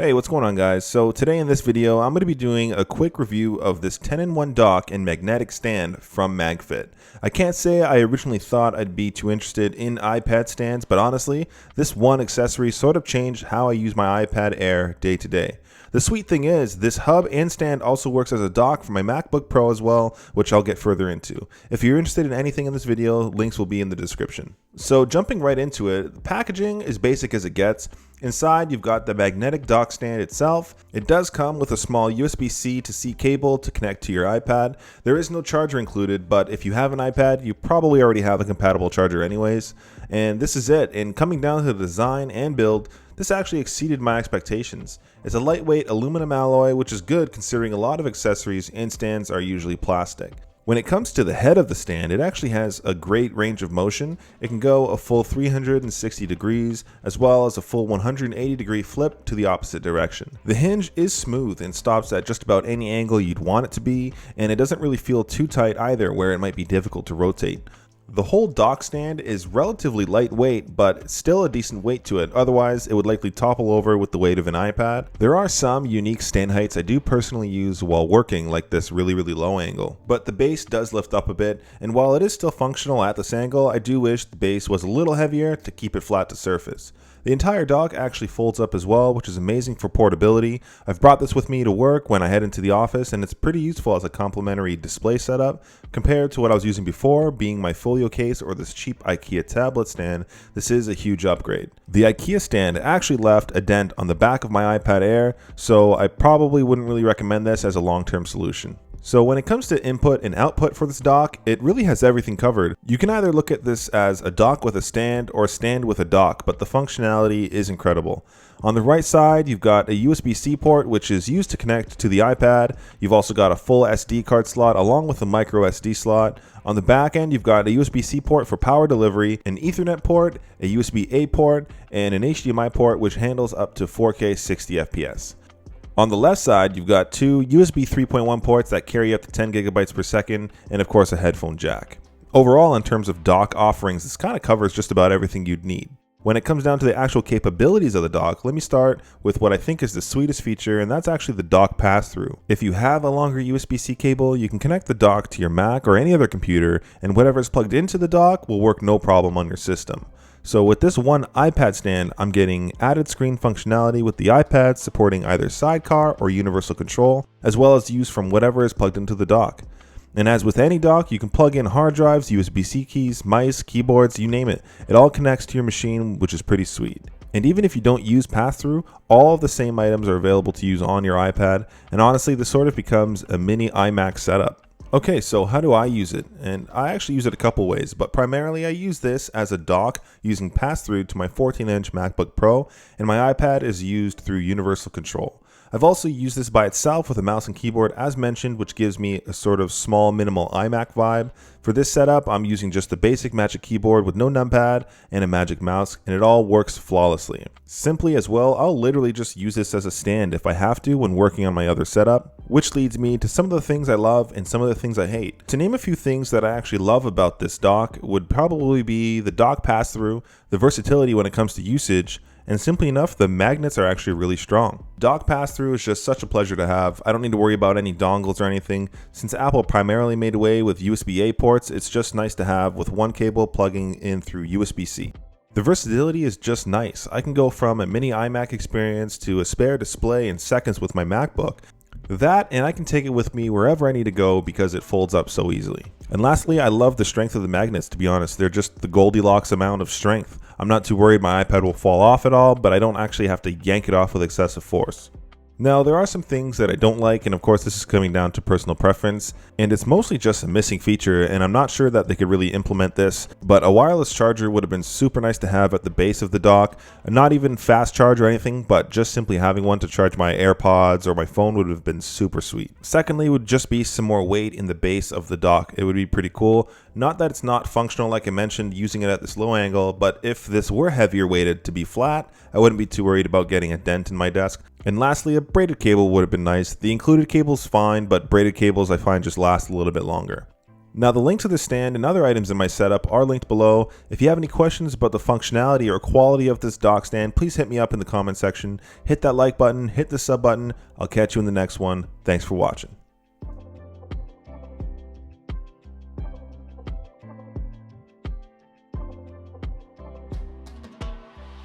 Hey, what's going on, guys? So today in this video, I'm going to be doing a quick review of this 10-in-1 dock and magnetic stand from Magfit. I can't say I originally thought I'd be too interested in iPad stands, but honestly, this one accessory sort of changed how I use my iPad Air day to day. The sweet thing is, this hub and stand also works as a dock for my MacBook Pro as well, which I'll get further into. If you're interested in anything in this video, links will be in the description. So jumping right into it, the packaging is basic as it gets. Inside, you've got the magnetic dock stand itself. It does come with a small USB-C to C cable to connect to your iPad. There is no charger included, but if you have an iPad, you probably already have a compatible charger anyways. And this is it. And coming down to the design and build, this actually exceeded my expectations. It's a lightweight aluminum alloy, which is good considering a lot of accessories and stands are usually plastic. When it comes to the head of the stand, it actually has a great range of motion. It can go a full 360 degrees, as well as a full 180 degree flip to the opposite direction. The hinge is smooth and stops at just about any angle you'd want it to be, and it doesn't really feel too tight either where it might be difficult to rotate. The whole dock stand is relatively lightweight, but still a decent weight to it, otherwise it would likely topple over with the weight of an iPad. There are some unique stand heights I do personally use while working, like this really low angle, but the base does lift up a bit, and while it is still functional at this angle, I do wish the base was a little heavier to keep it flat to surface. The entire dock actually folds up as well, which is amazing for portability. I've brought this with me to work when I head into the office, and it's pretty useful as a complementary display setup. Compared to what I was using before, being my folio case or this cheap IKEA tablet stand, this is a huge upgrade. The IKEA stand actually left a dent on the back of my iPad Air, so I probably wouldn't really recommend this as a long-term solution. So when it comes to input and output for this dock, it really has everything covered. You can either look at this as a dock with a stand or a stand with a dock, but the functionality is incredible. On the right side, you've got a USB-C port, which is used to connect to the iPad. You've also got a full SD card slot along with a micro SD slot. On the back end, you've got a USB-C port for power delivery, an Ethernet port, a USB-A port, and an HDMI port, which handles up to 4K 60 FPS. On the left side, you've got two USB 3.1 ports that carry up to 10 gigabytes per second, and of course a headphone jack. Overall, in terms of dock offerings, this kind of covers just about everything you'd need. When it comes down to the actual capabilities of the dock, let me start with what I think is the sweetest feature, and that's actually the dock pass-through. If you have a longer USB-C cable, you can connect the dock to your Mac or any other computer, and whatever is plugged into the dock will work no problem on your system. So with this one iPad stand, I'm getting added screen functionality with the iPad supporting either sidecar or universal control, as well as use from whatever is plugged into the dock. And as with any dock, you can plug in hard drives, USB-C keys, mice, keyboards, you name it. It all connects to your machine, which is pretty sweet. And even if you don't use Passthrough, all of the same items are available to use on your iPad, and honestly, this sort of becomes a mini iMac setup. Okay, so how do I use it? And I actually use it a couple ways, but primarily I use this as a dock using Passthrough to my 14-inch MacBook Pro, and my iPad is used through universal control. I've also used this by itself with a mouse and keyboard as mentioned, which gives me a sort of small minimal iMac vibe. For this setup, I'm using just the basic Magic Keyboard with no numpad and a Magic Mouse, and it all works flawlessly. Simply as well, I'll literally just use this as a stand if I have to when working on my other setup, which leads me to some of the things I love and some of the things I hate. To name a few things that I actually love about this dock would probably be the dock pass-through, the versatility when it comes to usage, and simply enough, the magnets are actually really strong. Dock pass-through is just such a pleasure to have. I don't need to worry about any dongles or anything. Since Apple primarily made away with USB-A ports, it's just nice to have with one cable plugging in through USB-C. The versatility is just nice. I can go from a mini iMac experience to a spare display in seconds with my MacBook. That, and I can take it with me wherever I need to go because it folds up so easily. And lastly, I love the strength of the magnets, to be honest. They're just the Goldilocks amount of strength. I'm not too worried my iPad will fall off at all, but I don't actually have to yank it off with excessive force. Now, there are some things that I don't like, and of course this is coming down to personal preference, and it's mostly just a missing feature, and I'm not sure that they could really implement this, but a wireless charger would have been super nice to have at the base of the dock. Not even fast charge or anything, but just simply having one to charge my AirPods or my phone would have been super sweet. Secondly would just be some more weight in the base of the dock. It would be pretty cool. Not that it's not functional like I mentioned using it at this low angle, but if this were heavier weighted to be flat, I wouldn't be too worried about getting a dent in my desk. And lastly, a braided cable would have been nice. The included cable's fine, but braided cables I find just last a little bit longer. Now the link to the stand and other items in my setup are linked below. If you have any questions about the functionality or quality of this dock stand, please hit me up in the comment section. Hit that like button, hit the sub button. I'll catch you in the next one. Thanks for watching.